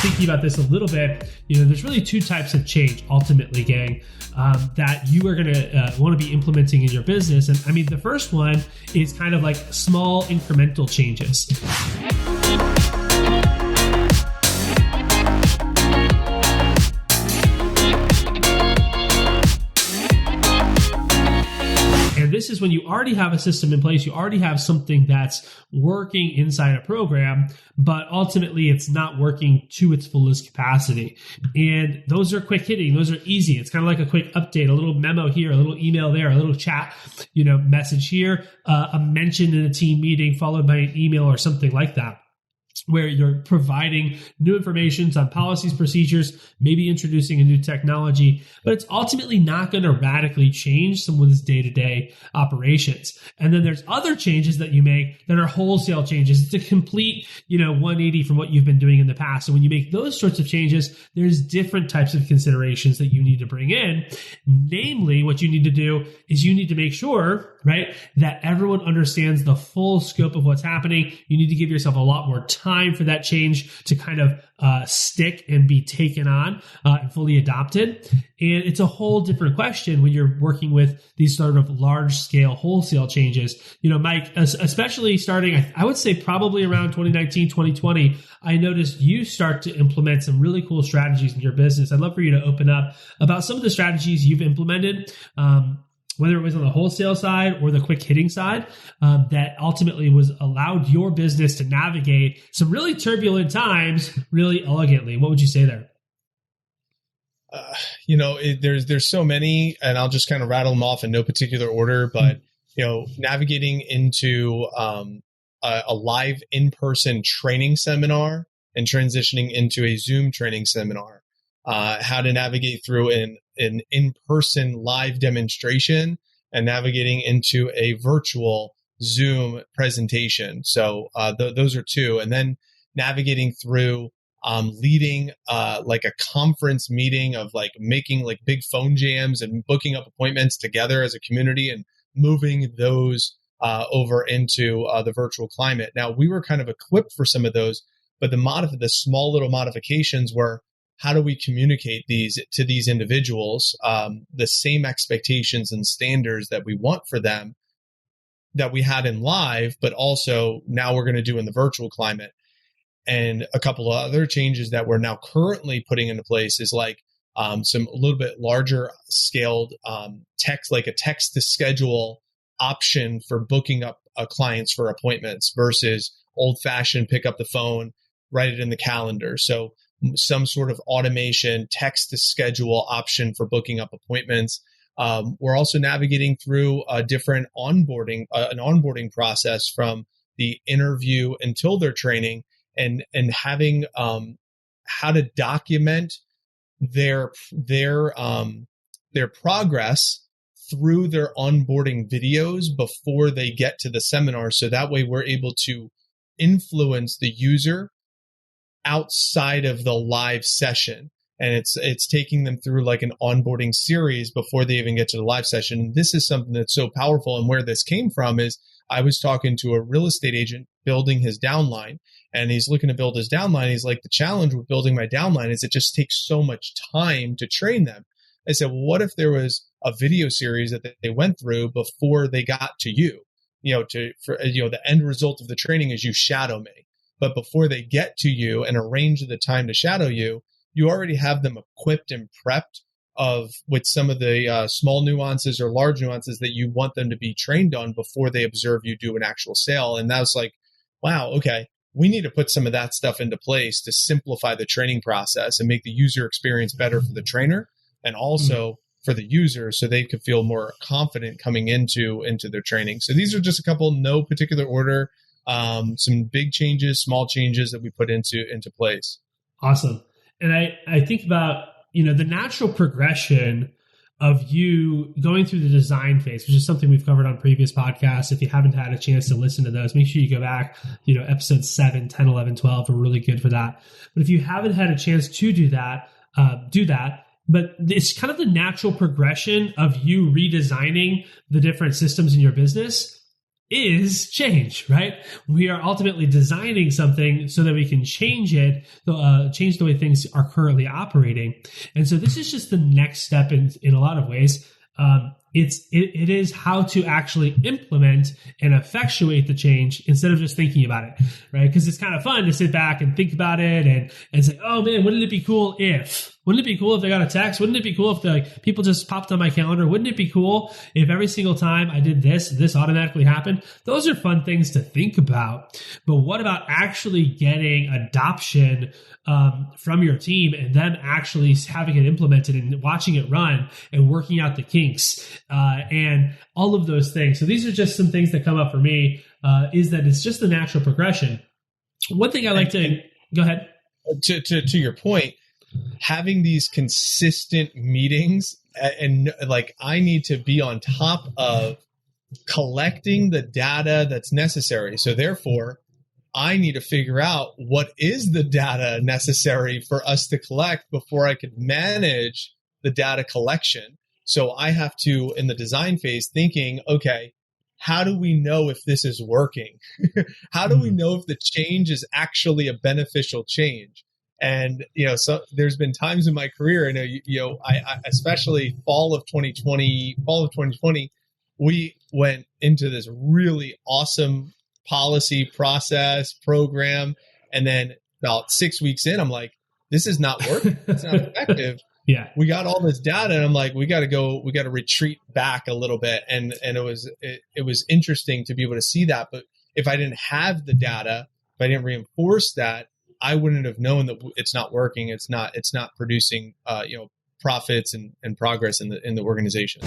thinking about this a little bit, there's really two types of change ultimately, gang, that you are going to want to be implementing in your business. And I mean, the first one is kind of like small incremental changes. And this is when you already have a system in place, you already have something that's working inside a program, but ultimately it's not working to its fullest capacity. And those are quick hitting, those are easy. It's kind of like a quick update, a little memo here, a little email there, a little chat, message here, a mention in a team meeting followed by an email or something like that, where you're providing new information on policies, procedures, maybe introducing a new technology, but it's ultimately not going to radically change someone's day-to-day operations. And then there's other changes that you make that are wholesale changes. It's a complete, 180 from what you've been doing in the past. So when you make those sorts of changes, there's different types of considerations that you need to bring in. Namely, what you need to do is you need to make sure, right, that everyone understands the full scope of what's happening. You need to give yourself a lot more time for that change to kind of stick and be taken on and fully adopted. And it's a whole different question when you're working with these sort of large scale wholesale changes. Mike, especially starting, I would say probably around 2019, 2020, I noticed you start to implement some really cool strategies in your business. I'd love for you to open up about some of the strategies you've implemented, whether it was on the wholesale side or the quick hitting side, that ultimately was allowed your business to navigate some really turbulent times really elegantly. What would you say there? There's so many, and I'll just kind of rattle them off in no particular order, but, navigating into a live in-person training seminar and transitioning into a Zoom training seminar, how to navigate through an in-person live demonstration and navigating into a virtual Zoom presentation. So those are two. And then navigating through leading like a conference meeting of like making like big phone jams and booking up appointments together as a community and moving those over into the virtual climate. Now, we were kind of equipped for some of those, but the small little modifications were, how do we communicate these to these individuals, the same expectations and standards that we want for them that we had in live, but also now we're going to do in the virtual climate. And a couple of other changes that we're now currently putting into place is like some a little bit larger scaled text, like a text to schedule option for booking up clients for appointments versus old fashioned pick up the phone, write it in the calendar. So some sort of automation text to schedule option for booking up appointments. We're also navigating through a different an onboarding process from the interview until their training, and having how to document their progress through their onboarding videos before they get to the seminar. So that way we're able to influence the user outside of the live session. And it's taking them through like an onboarding series before they even get to the live session. This is something that's so powerful. And where this came from is I was talking to a real estate agent building his downline, and he's looking to build his downline. He's like, the challenge with building my downline is it just takes so much time to train them. I said, well, what if there was a video series that they went through before they got to you? The end result of the training is you shadow me. But before they get to you and arrange the time to shadow you, you already have them equipped and prepped with some of the small nuances or large nuances that you want them to be trained on before they observe you do an actual sale. And that was like, wow, okay, we need to put some of that stuff into place to simplify the training process and make the user experience better for the trainer and also for the user, so they could feel more confident coming into their training. So these are just a couple, no particular order, some big changes, small changes that we put into place. Awesome. And I think about, the natural progression of you going through the design phase, which is something we've covered on previous podcasts. If you haven't had a chance to listen to those, make sure you go back. Episodes 7, 10, 11, 12 are really good for that. But if you haven't had a chance to do that. But it's kind of the natural progression of you redesigning the different systems in your business is change, right? We are ultimately designing something so that we can change it, change the way things are currently operating. And so this is just the next step in a lot of ways. It is how to actually implement and effectuate the change instead of just thinking about it, right? Because it's kind of fun to sit back and think about it and say, oh man, wouldn't it be cool if? Wouldn't it be cool if I got a text? Wouldn't it be cool if people just popped on my calendar? Wouldn't it be cool if every single time I did this automatically happened? Those are fun things to think about. But what about actually getting adoption from your team and then actually having it implemented and watching it run and working out the kinks and all of those things? So these are just some things that come up for me, is that it's just the natural progression. One thing I like to go ahead. To your point, having these consistent meetings and like I need to be on top of collecting the data that's necessary. So therefore, I need to figure out what is the data necessary for us to collect before I could manage the data collection. So I have to, in the design phase, thinking, okay, how do we know if this is working? How do we know if the change is actually a beneficial change? And, so there's been times in my career, I especially fall of 2020, we went into this really awesome policy process program. And then about 6 weeks in, I'm like, this is not working. It's not effective. Yeah. We got all this data and I'm like, we got to retreat back a little bit. And it was interesting to be able to see that. But if I didn't have the data, if I didn't reinforce that, I wouldn't have known that it's not working. It's not producing, profits and progress in the organization.